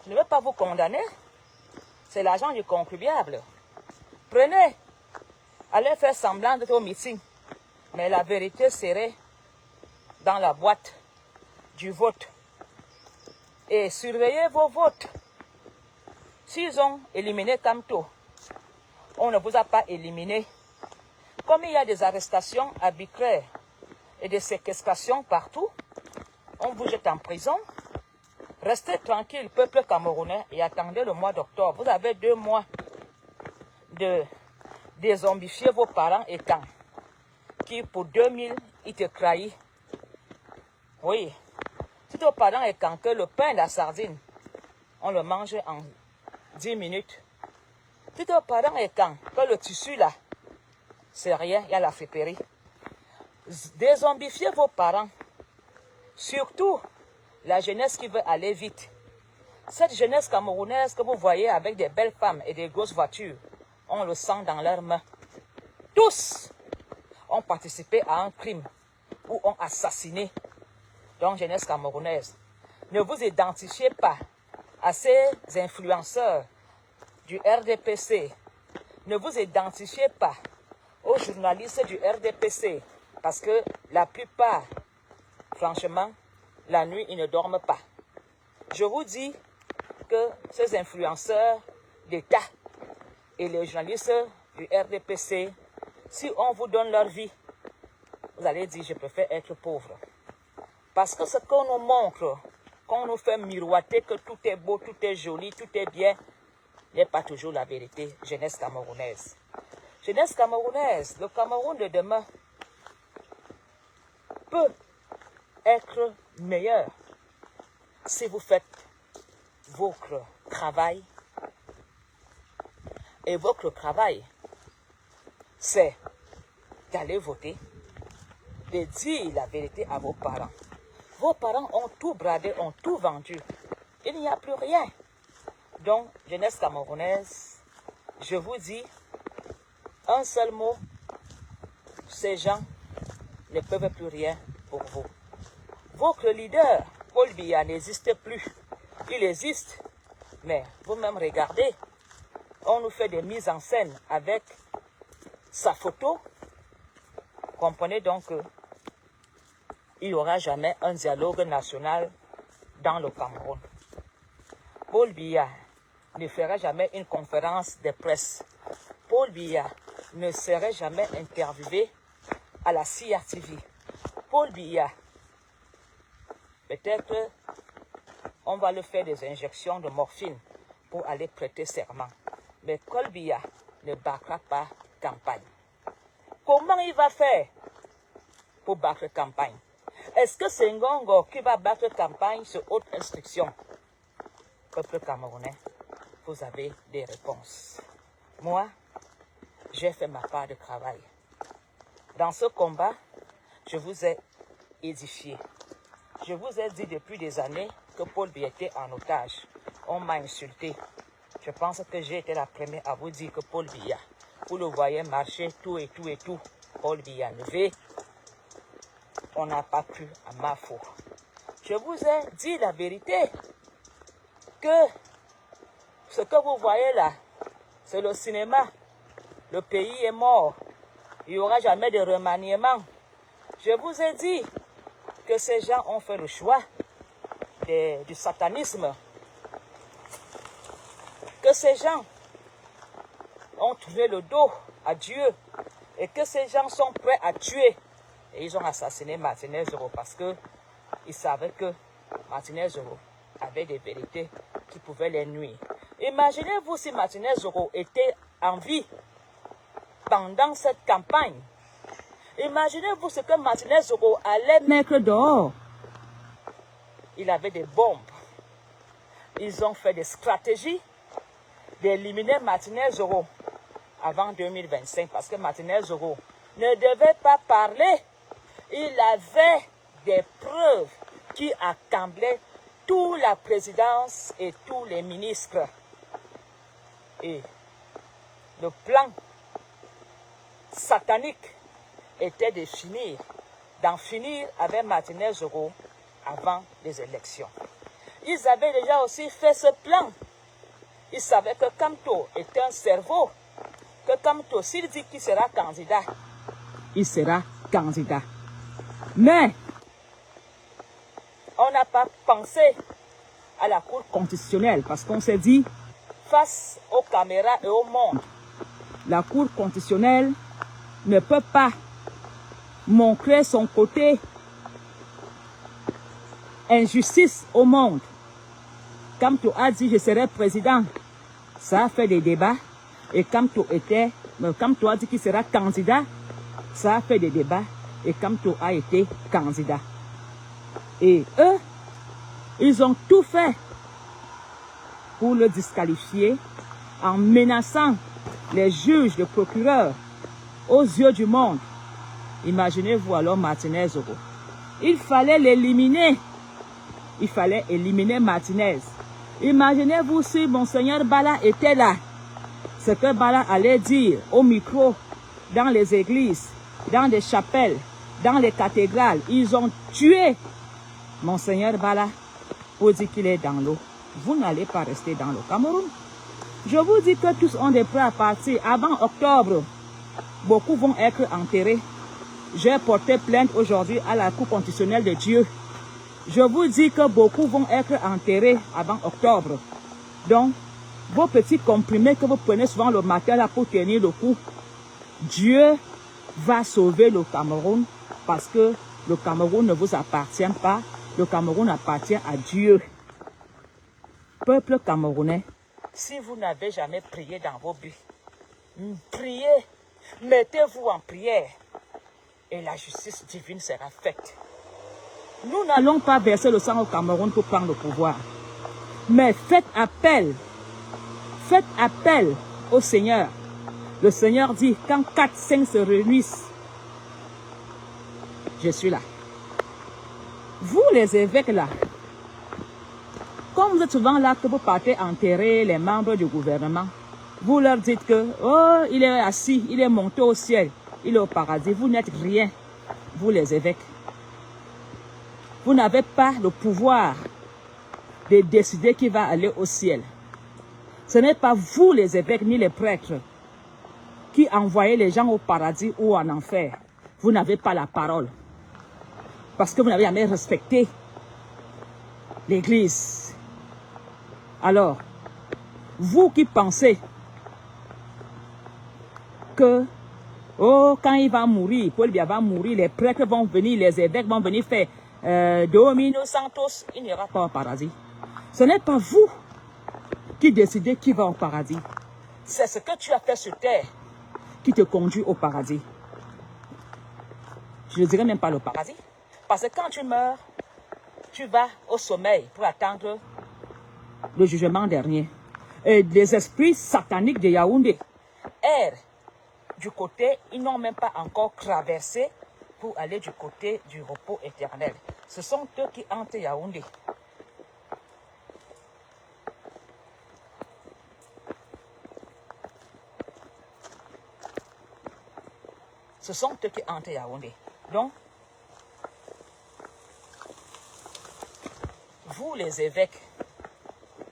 je ne veux pas vous condamner, c'est l'argent du contribuable. Prenez, allez faire semblant d'être au meeting, mais la vérité serait dans la boîte du vote. Et surveillez vos votes. S'ils ont éliminé Kamto, on ne vous a pas éliminé. Comme il y a des arrestations arbitraires et des séquestrations partout, on vous jette en prison. Restez tranquille, peuple camerounais, et attendez le mois d'octobre. Vous avez 2 mois de désombifier vos parents étant qui pour 2000, ils te trahissent. Oui. Si tes parents étant que le pain et la sardine, on le mange en 10 minutes. Si tes parents étant que le tissu là, c'est rien, il y a la friperie. Désombifiez vos parents. Surtout la jeunesse qui veut aller vite. Cette jeunesse camerounaise que vous voyez avec des belles femmes et des grosses voitures, on le sent dans leurs mains. Tous ont participé à un crime ou ont assassiné. Donc, jeunesse camerounaise, ne vous identifiez pas à ces influenceurs du RDPC. Ne vous identifiez pas aux journalistes du RDPC parce que la plupart, franchement, la nuit, ils ne dorment pas. Je vous dis que ces influenceurs d'État et les journalistes du RDPC, si on vous donne leur vie, vous allez dire, je préfère être pauvre. Parce que ce qu'on nous montre, qu'on nous fait miroiter que tout est beau, tout est joli, tout est bien, n'est pas toujours la vérité, jeunesse camerounaise. Jeunesse camerounaise, le Cameroun de demain peut être meilleur si vous faites votre travail. Et votre travail, c'est d'aller voter, de dire la vérité à vos parents. Vos parents ont tout bradé, ont tout vendu. Il n'y a plus rien. Donc, jeunesse camerounaise, je vous dis un seul mot, ces gens ne peuvent plus rien pour vous. Votre leader, Paul Biya, n'existe plus. Il existe, mais vous-même regardez, on nous fait des mises en scène avec sa photo. Comprenez donc qu'il n'y aura jamais un dialogue national dans le Cameroun. Paul Biya ne fera jamais une conférence de presse. Paul Biya ne serait jamais interviewé à la CRTV. Paul Biya, peut-être on va le faire des injections de morphine pour aller prêter serment. Mais Paul Biya ne battra pas campagne. Comment il va faire pour battre campagne? Est-ce que c'est Ngongo qui va battre campagne sur haute instruction? Peuple camerounais, vous avez des réponses. Moi, j'ai fait ma part de travail. Dans ce combat, je vous ai édifié. Je vous ai dit depuis des années que Paul Biya était en otage. On m'a insulté. Je pense que j'ai été la première à vous dire que Paul Biya, vous le voyez marcher tout et tout et tout. Paul Biya levé, on n'a pas cru à ma foi. Je vous ai dit la vérité, que ce que vous voyez là, c'est le cinéma. Le pays est mort. Il n'y aura jamais de remaniement. Je vous ai dit que ces gens ont fait le choix du satanisme. Que ces gens ont tourné le dos à Dieu et que ces gens sont prêts à tuer. Et ils ont assassiné Martinez Zoro parce qu'ils savaient que Martinez Zoro avait des vérités qui pouvaient les nuire. Imaginez-vous si Martinez Zoro était en vie pendant cette campagne. Imaginez-vous ce que Martinez Zoro allait mettre dehors. Il avait des bombes. Ils ont fait des stratégies d'éliminer Martinez Zoro avant 2025 parce que Martinez Zoro ne devait pas parler. Il avait des preuves qui accablaient toute la présidence et tous les ministres. Et le plan satanique était de d'en finir avec Martinez Zoro avant les élections. Ils avaient déjà aussi fait ce plan. Ils savaient que Kamto était un cerveau. Que Kamto, s'il dit qu'il sera candidat, il sera candidat. Mais on n'a pas pensé à la Cour constitutionnelle parce qu'on s'est dit, face aux caméras et au monde, la Cour constitutionnelle ne peut pas montrer son côté injustice au monde. Kamto a dit je serai président. Ça a fait des débats. Et Kamto a dit qu'il sera candidat. Ça a fait des débats. Et Kamto a été candidat. Et eux, ils ont tout fait pour le disqualifier en menaçant les juges, les procureurs aux yeux du monde. Imaginez-vous alors Martinez Zoro. Il fallait l'éliminer. Il fallait éliminer Martinez. Imaginez-vous si Monseigneur Bala était là. Ce que Bala allait dire au micro, dans les églises, dans les chapelles, dans les cathédrales. Ils ont tué Monseigneur Bala pour dire qu'il est dans l'eau. Vous n'allez pas rester dans le Cameroun. Je vous dis que tous ont des prêts à partir. Avant octobre, beaucoup vont être enterrés. J'ai porté plainte aujourd'hui à la Cour constitutionnelle de Dieu. Je vous dis que beaucoup vont être enterrés avant octobre. Donc, vos petits comprimés que vous prenez souvent le matin là pour tenir le coup, Dieu va sauver le Cameroun parce que le Cameroun ne vous appartient pas. Le Cameroun appartient à Dieu. Peuple camerounais, si vous n'avez jamais prié dans vos buts, priez, mettez-vous en prière et la justice divine sera faite. Nous n'allons pas verser le sang au Cameroun pour prendre le pouvoir. Mais faites appel au Seigneur. Le Seigneur dit, quand 4-5 se réunissent, je suis là. Vous les évêques là, comme vous êtes souvent là que vous partez enterrer les membres du gouvernement, vous leur dites que, oh, il est assis, il est monté au ciel, il est au paradis. Vous n'êtes rien, vous les évêques. Vous n'avez pas le pouvoir de décider qui va aller au ciel. Ce n'est pas vous les évêques ni les prêtres qui envoyez les gens au paradis ou en enfer. Vous n'avez pas la parole. Parce que vous n'avez jamais respecté l'Église. Alors, vous qui pensez que, oh, quand il va mourir, Paul Biya va mourir, les prêtres vont venir, les évêques vont venir faire Domino Santos, il n'ira pas au paradis. Ce n'est pas vous qui décidez qui va au paradis. C'est ce que tu as fait sur terre qui te conduit au paradis. Je ne dirais même pas le paradis. Parce que quand tu meurs, tu vas au sommeil pour attendre le jugement dernier. Et les esprits sataniques de Yaoundé errent du côté, ils n'ont même pas encore traversé pour aller du côté du repos éternel. Ce sont eux qui hantent Yaoundé. Ce sont eux qui entrent Yaoundé. Donc, vous les évêques,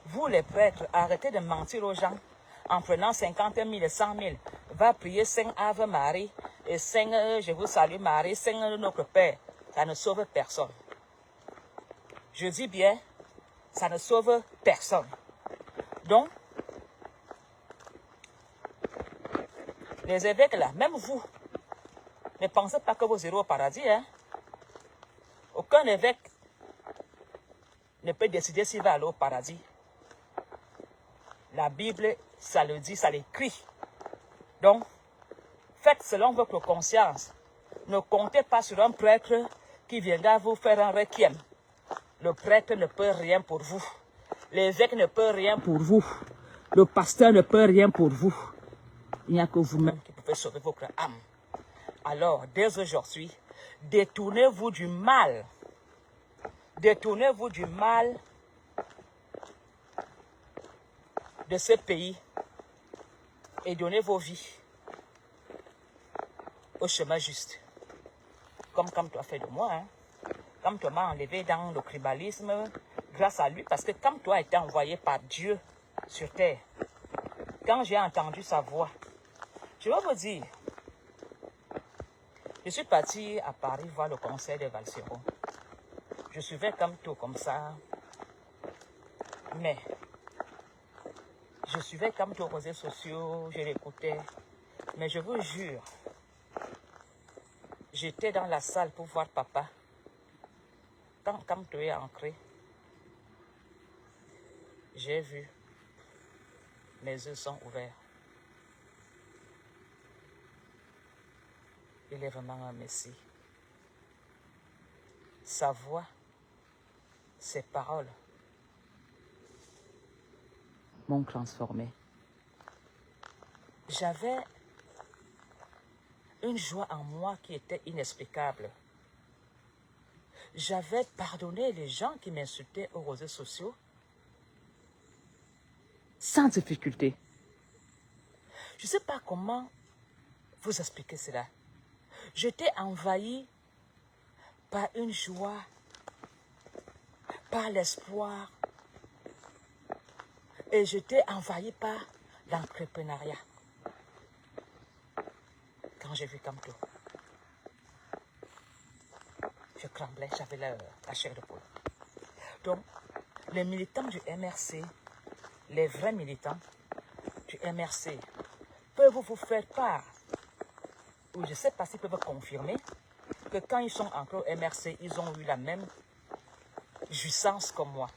vous les prêtres, arrêtez de mentir aux gens en prenant 50 000 et 100 000. Va prier Saint Ave Marie et Saint Je vous salue Marie, Saint notre Père. Ça ne sauve personne. Je dis bien, ça ne sauve personne. Donc, les évêques là, même vous, ne pensez pas que vous irez au paradis. Hein? Aucun évêque ne peut décider s'il va aller au paradis. La Bible, ça le dit, ça l'écrit. Donc, faites selon votre conscience. Ne comptez pas sur un prêtre qui viendra vous faire un requiem. Le prêtre ne peut rien pour vous. L'évêque ne peut rien pour vous. Le pasteur ne peut rien pour vous. Il n'y a que vous-même qui pouvez sauver votre âme. Alors, dès aujourd'hui, détournez-vous du mal. Détournez-vous du mal de ce pays et donnez vos vies au chemin juste. Comme tu as fait de moi. Hein? Comme tu m'as enlevé dans le tribalisme, grâce à lui, parce que comme toi a été envoyé par Dieu sur terre, quand j'ai entendu sa voix, je vais vous dire, je suis parti à Paris voir le concert de Valseron. Je suivais comme tout comme ça, mais je suivais comme tout aux réseaux sociaux, je l'écoutais, mais je vous jure, j'étais dans la salle pour voir papa. Quand tu es ancré, j'ai vu, mes yeux sont ouverts. Il est vraiment un Messie. Sa voix, ses paroles m'ont transformé. J'avais une joie en moi qui était inexplicable. J'avais pardonné les gens qui m'insultaient aux réseaux sociaux sans difficulté. Je ne sais pas comment vous expliquer cela. J'étais envahi par une joie, par l'espoir, et j'étais envahi par l'entrepreneuriat. Quand j'ai vu Kamto, je tremblais, j'avais la chair de poule. Donc, les militants du MRC, les vrais militants du MRC, peuvent vous faire part, ou je ne sais pas s'ils peuvent confirmer, que quand ils sont entrés au MRC, ils ont eu la même jouissance comme moi.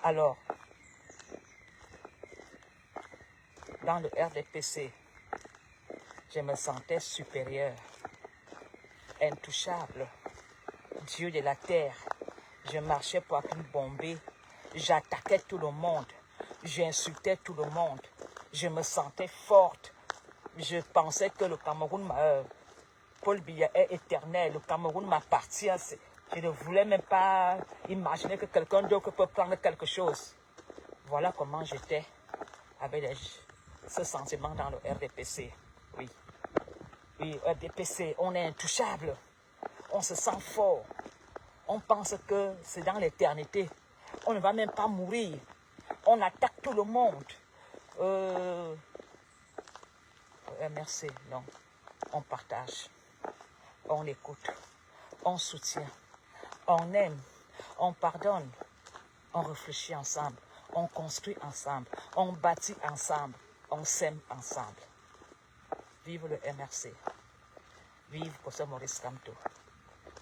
Alors, dans le RDPC, je me sentais supérieur, intouchable, Dieu de la terre. Je marchais pour une bombée, j'attaquais tout le monde, j'insultais tout le monde, je me sentais forte. Je pensais que le Cameroun, Paul Biya est éternel, le Cameroun m'appartient. Je ne voulais même pas imaginer que quelqu'un d'autre peut prendre quelque chose. Voilà comment j'étais avec ce sentiment dans le RDPC. Oui. Oui, RDPC, on est intouchable. On se sent fort. On pense que c'est dans l'éternité. On ne va même pas mourir. On attaque tout le monde. Merci. Non. On partage. On écoute. On soutient. On aime. On pardonne. On réfléchit ensemble. On construit ensemble. On bâtit ensemble. On s'aime ensemble. Vive le MRC. Vive José Maurice Kamto.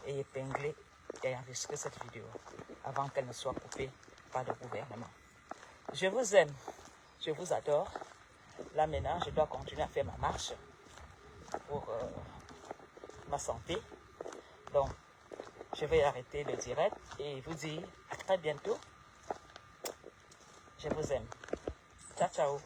Et épingler et enregistrer cette vidéo avant qu'elle ne soit coupée par le gouvernement. Je vous aime. Je vous adore. Là maintenant, je dois continuer à faire ma marche pour ma santé. Donc, je vais arrêter le direct et vous dire à très bientôt. Je vous aime. Ciao, ciao.